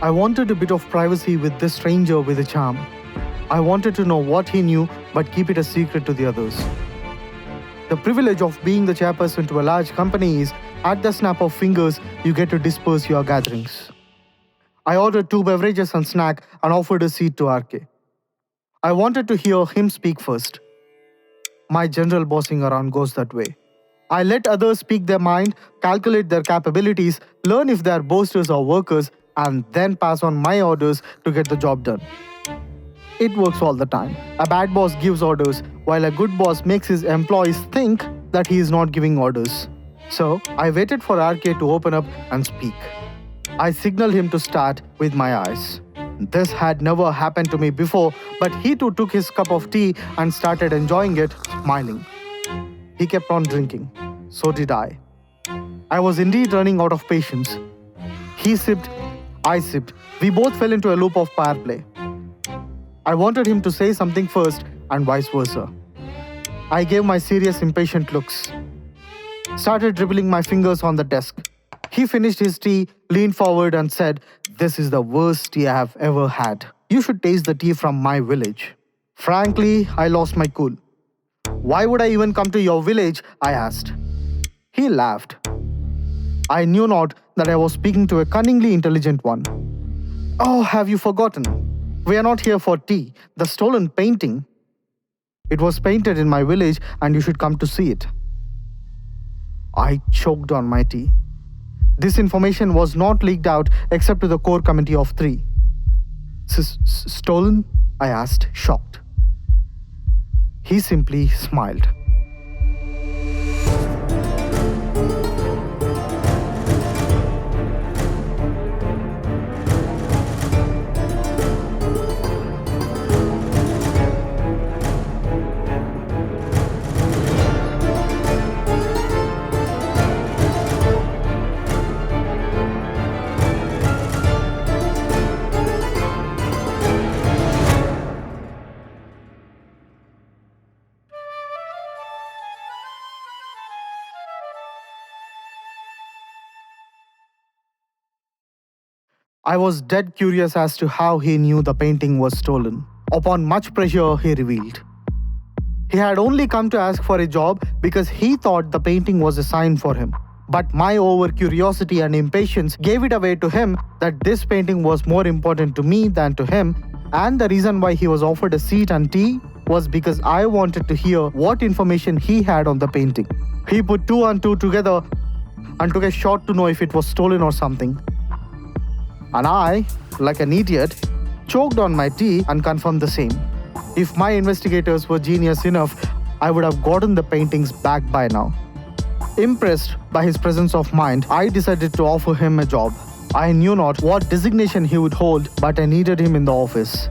I wanted a bit of privacy with this stranger with a charm. I wanted to know what he knew but keep it a secret to the others. The privilege of being the chairperson to a large company is, at the snap of fingers, you get to disperse your gatherings. I ordered 2 beverages and snack and offered a seat to RK. I wanted to hear him speak first. My general bossing around goes that way. I let others speak their mind, calculate their capabilities, learn if they are boasters or workers, and then pass on my orders to get the job done. It works all the time. A bad boss gives orders, while a good boss makes his employees think that he is not giving orders. So, I waited for RK to open up and speak. I signaled him to start with my eyes. This had never happened to me before, but he too took his cup of tea and started enjoying it, smiling. He kept on drinking. So did I. I was indeed running out of patience. He sipped, I sipped. We both fell into a loop of power play. I wanted him to say something first and vice versa. I gave my serious, impatient looks. Started dribbling my fingers on the desk. He finished his tea, leaned forward and said, "This is the worst tea I have ever had. You should taste the tea from my village." Frankly, I lost my cool. "Why would I even come to your village?" I asked. He laughed. I knew not that I was speaking to a cunningly intelligent one. "Oh, have you forgotten? We are not here for tea. The stolen painting. It was painted in my village and you should come to see it." I choked on my tea. This information was not leaked out except to the core committee of 3. Stolen? I asked, shocked. He simply smiled. I was dead curious as to how he knew the painting was stolen. Upon much pressure, he revealed. He had only come to ask for a job because he thought the painting was a sign for him. But my over curiosity and impatience gave it away to him that this painting was more important to me than to him, and the reason why he was offered a seat and tea was because I wanted to hear what information he had on the painting. He put 2 and 2 together and took a shot to know if it was stolen or something. And I, like an idiot, choked on my tea and confirmed the same. If my investigators were genius enough, I would have gotten the paintings back by now. Impressed by his presence of mind, I decided to offer him a job. I knew not what designation he would hold, but I needed him in the office.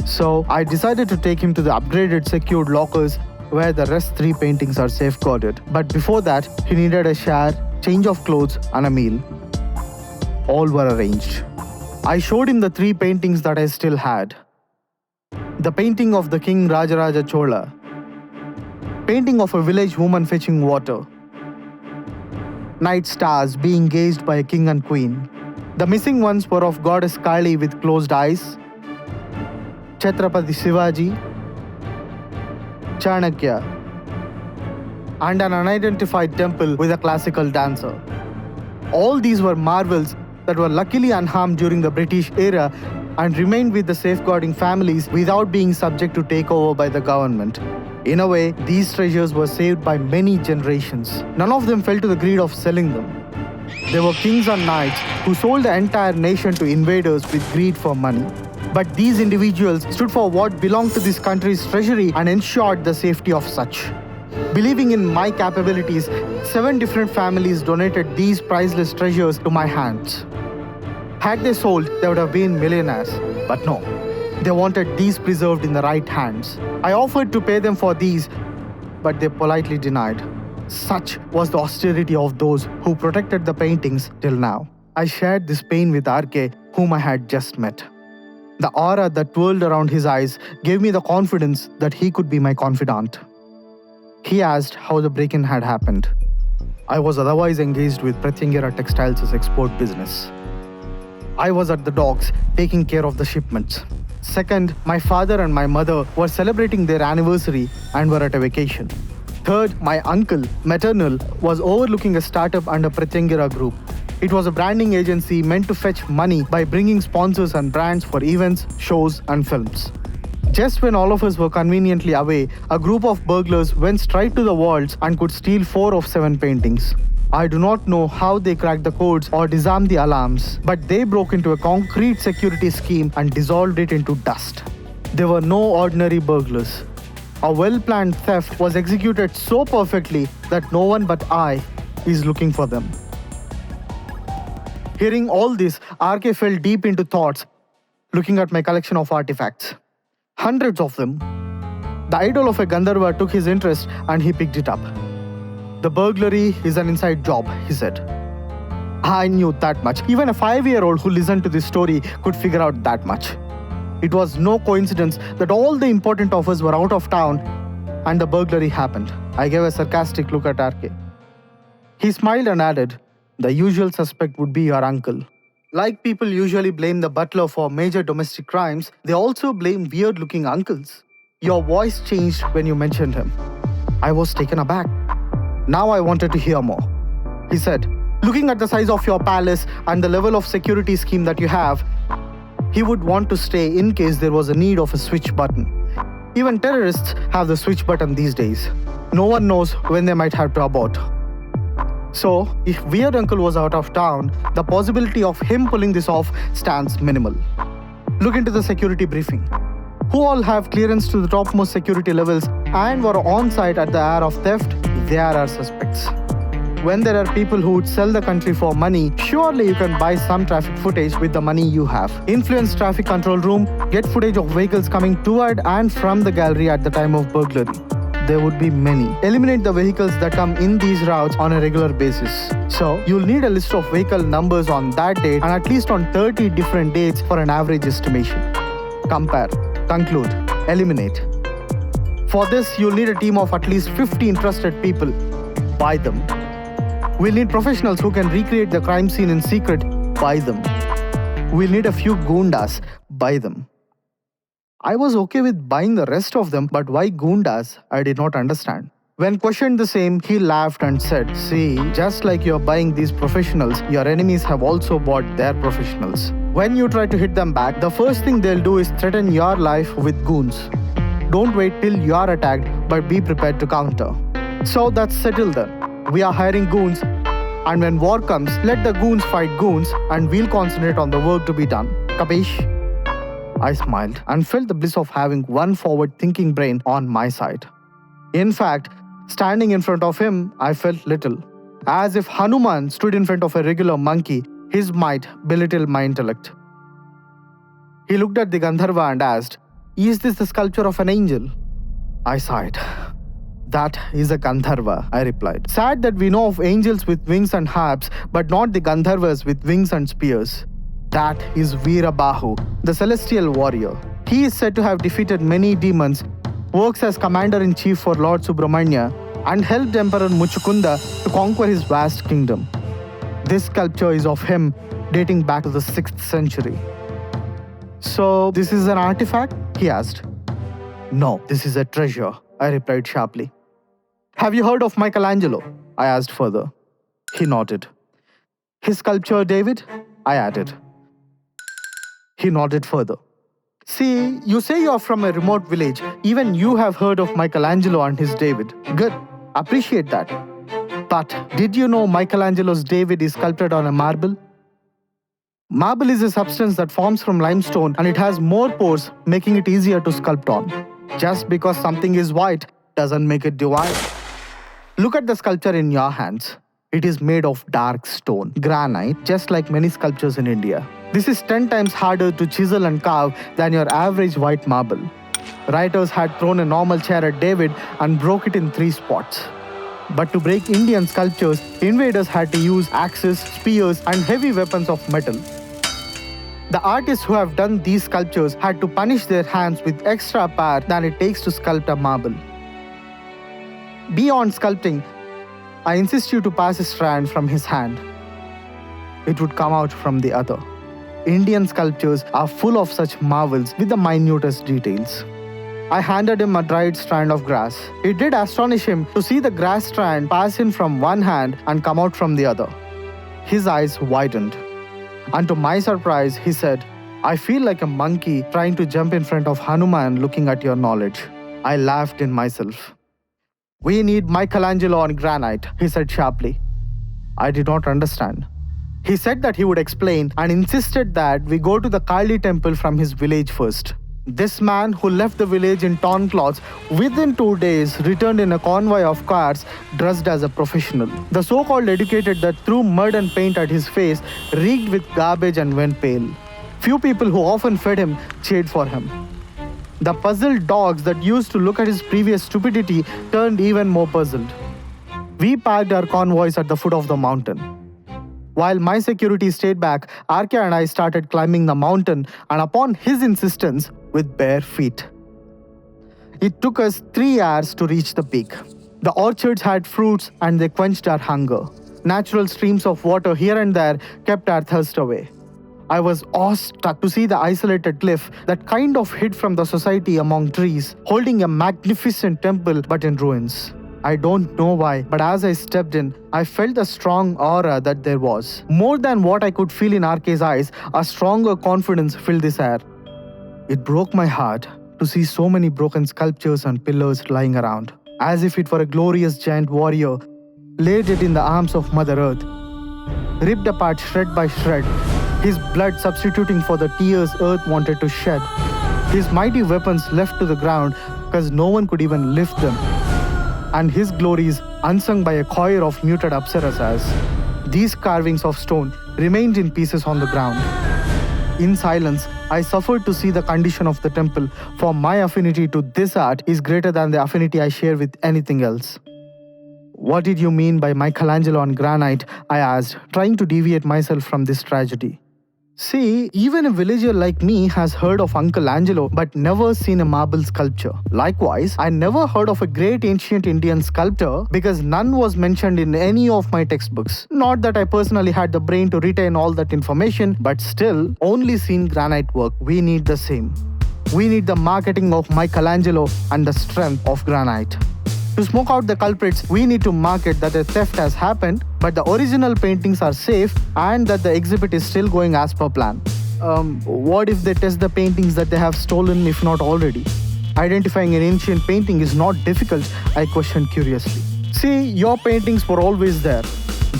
So I decided to take him to the upgraded secured lockers where the rest 3 paintings are safeguarded. But before that, he needed a shower, change of clothes and a meal. All were arranged. I showed him the 3 paintings that I still had. The painting of the King Rajaraja Chola. Painting of a village woman fetching water. Night stars being gazed by a king and queen. The missing ones were of goddess Kali with closed eyes, Chhatrapati Shivaji, Chanakya, and an unidentified temple with a classical dancer. All these were marvels that were luckily unharmed during the British era and remained with the safeguarding families without being subject to takeover by the government. In a way, these treasures were saved by many generations. None of them fell to the greed of selling them. They were kings and knights who sold the entire nation to invaders with greed for money. But these individuals stood for what belonged to this country's treasury and ensured the safety of such. Believing in my capabilities, 7 different families donated these priceless treasures to my hands. Had they sold, they would have been millionaires. But no, they wanted these preserved in the right hands. I offered to pay them for these, but they politely denied. Such was the austerity of those who protected the paintings till now. I shared this pain with RK, whom I had just met. The aura that twirled around his eyes gave me the confidence that he could be my confidant. He asked how the break-in had happened. I was otherwise engaged with Pratyangara Textiles' export business. I was at the docks taking care of the shipments. Second, my father and my mother were celebrating their anniversary and were at a vacation. Third, my uncle, maternal, was overlooking a startup under Pratyangara Group. It was a branding agency meant to fetch money by bringing sponsors and brands for events, shows, and films. Just when all of us were conveniently away, a group of burglars went straight to the vaults and could steal 4 of 7 paintings. I do not know how they cracked the codes or disarmed the alarms, but they broke into a concrete security scheme and dissolved it into dust. They were no ordinary burglars. A well-planned theft was executed so perfectly that no one but I is looking for them. Hearing all this, RK fell deep into thoughts, looking at my collection of artifacts. Hundreds of them. The idol of a Gandharva took his interest and he picked it up. The burglary is an inside job, he said. I knew that much. Even a 5-year-old who listened to this story could figure out that much. It was no coincidence that all the important offers were out of town and the burglary happened. I gave a sarcastic look at RK. He smiled and added, the usual suspect would be your uncle. Like people usually blame the butler for major domestic crimes, they also blame weird-looking uncles. Your voice changed when you mentioned him. I was taken aback. Now I wanted to hear more. He said, looking at the size of your palace and the level of security scheme that you have, he would want to stay in case there was a need of a switch button. Even terrorists have the switch button these days. No one knows when they might have to abort. So, if Weird Uncle was out of town, the possibility of him pulling this off stands minimal. Look into the security briefing. Who all have clearance to the topmost security levels and were on site at the hour of theft? They are our suspects. When there are people who would sell the country for money, surely you can buy some traffic footage with the money you have. Influence traffic control room, get footage of vehicles coming toward and from the gallery at the time of burglary. There would be many. Eliminate the vehicles that come in these routes on a regular basis. So, you'll need a list of vehicle numbers on that date and at least on 30 different dates for an average estimation. Compare, conclude, eliminate. For this, you'll need a team of at least 50 interested people. Buy them. We'll need professionals who can recreate the crime scene in secret. Buy them. We'll need a few goondas. Buy them. I was okay with buying the rest of them, but why goondas? I did not understand. When questioned the same, he laughed and said, see, just like you're buying these professionals, your enemies have also bought their professionals. When you try to hit them back, the first thing they'll do is threaten your life with goons. Don't wait till you're attacked, but be prepared to counter. So that's settled then. We are hiring goons, and when war comes, let the goons fight goons, and we'll concentrate on the work to be done. Capish? I smiled and felt the bliss of having one forward-thinking brain on my side. In fact, standing in front of him, I felt little. As if Hanuman stood in front of a regular monkey, his might belittled my intellect. He looked at the Gandharva and asked, is this the sculpture of an angel? I sighed. That is a Gandharva, I replied. Sad that we know of angels with wings and harps, but not the Gandharvas with wings and spears. That is Veerabahu, the celestial warrior. He is said to have defeated many demons, works as commander-in-chief for Lord Subramanya, and helped Emperor Muchukunda to conquer his vast kingdom. This sculpture is of him dating back to the 6th century. So, this is an artifact? He asked. No, this is a treasure, I replied sharply. Have you heard of Michelangelo? I asked further. He nodded. His sculpture, David? I added. He nodded further. See, you say you're from a remote village. Even you have heard of Michelangelo and his David. Good. Appreciate that. But did you know Michelangelo's David is sculpted on a marble? Marble is a substance that forms from limestone and it has more pores, making it easier to sculpt on. Just because something is white doesn't make it divine. Look at the sculpture in your hands. It is made of dark stone, granite, just like many sculptures in India. This is 10 times harder to chisel and carve than your average white marble. Writers had thrown a normal chair at David and broke it in 3 spots. But to break Indian sculptures, invaders had to use axes, spears, and heavy weapons of metal. The artists who have done these sculptures had to punish their hands with extra power than it takes to sculpt a marble. Beyond sculpting, I insist you to pass a strand from his hand. It would come out from the other. Indian sculptures are full of such marvels with the minutest details. I handed him a dried strand of grass. It did astonish him to see the grass strand pass in from one hand and come out from the other. His eyes widened. And to my surprise, he said, "I feel like a monkey trying to jump in front of Hanuman looking at your knowledge." I laughed in myself. "We need Michelangelo on granite," he said sharply. I did not understand. He said that he would explain and insisted that we go to the Kali temple from his village first. This man, who left the village in torn clothes, within 2 days returned in a convoy of cars dressed as a professional. The so-called educated that threw mud and paint at his face reeked with garbage and went pale. Few people who often fed him cheered for him. The puzzled dogs that used to look at his previous stupidity turned even more puzzled. We parked our convoys at the foot of the mountain. While my security stayed back, RK and I started climbing the mountain, and upon his insistence, with bare feet. It took us 3 hours to reach the peak. The orchards had fruits and they quenched our hunger. Natural streams of water here and there kept our thirst away. I was awestruck to see the isolated cliff that kind of hid from the society among trees, holding a magnificent temple but in ruins. I don't know why, but as I stepped in, I felt a strong aura that there was. More than what I could feel in RK's eyes, a stronger confidence filled this air. It broke my heart to see so many broken sculptures and pillars lying around, as if it were a glorious giant warrior laid it in the arms of Mother Earth, ripped apart shred by shred, his blood substituting for the tears Earth wanted to shed, his mighty weapons left to the ground because no one could even lift them, and his glories unsung by a choir of muted apsaras. These carvings of stone remained in pieces on the ground. In silence, I suffered to see the condition of the temple, for my affinity to this art is greater than the affinity I share with anything else. "What did you mean by Michelangelo on granite?" I asked, trying to deviate myself from this tragedy. See, even a villager like me has heard of Uncle Angelo but never seen a marble sculpture. Likewise, I never heard of a great ancient Indian sculptor because none was mentioned in any of my textbooks. Not that I personally had the brain to retain all that information, but still, only seen granite work. We need the same. We need the marketing of Michelangelo and the strength of granite. To smoke out the culprits, we need to market that a theft has happened, but the original paintings are safe and that the exhibit is still going as per plan. What if they test the paintings that they have stolen, if not already? Identifying an ancient painting is not difficult, I questioned curiously. See, your paintings were always there.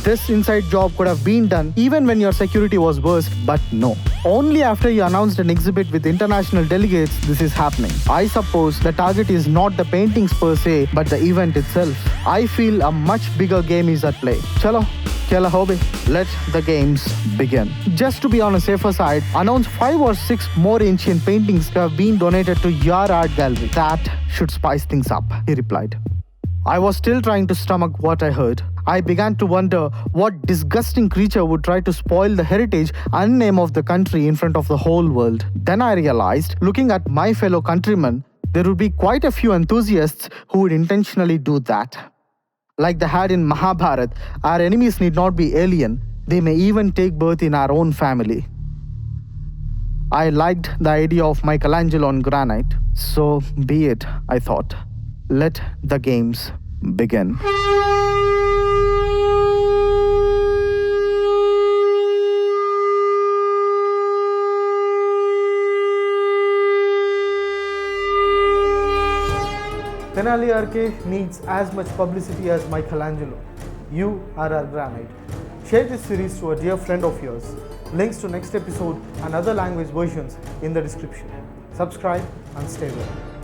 This inside job could have been done even when your security was worse, but no. Only after you announced an exhibit with international delegates, this is happening. I suppose the target is not the paintings per se, but the event itself. I feel a much bigger game is at play. Chalo, Kela hobe, let the games begin. Just to be on a safer side, announce 5 or 6 more ancient paintings to have been donated to your art gallery. That should spice things up, he replied. I was still trying to stomach what I heard. I began to wonder what disgusting creature would try to spoil the heritage and name of the country in front of the whole world. Then I realized, looking at my fellow countrymen, there would be quite a few enthusiasts who would intentionally do that. Like they had in Mahabharata, our enemies need not be alien. They may even take birth in our own family. I liked the idea of Michelangelo on granite. So be it, I thought. Let the games begin. Tenali RK needs as much publicity as Michelangelo. You are our granite. Share this series to a dear friend of yours. Links to next episode and other language versions in the description. Subscribe and stay well.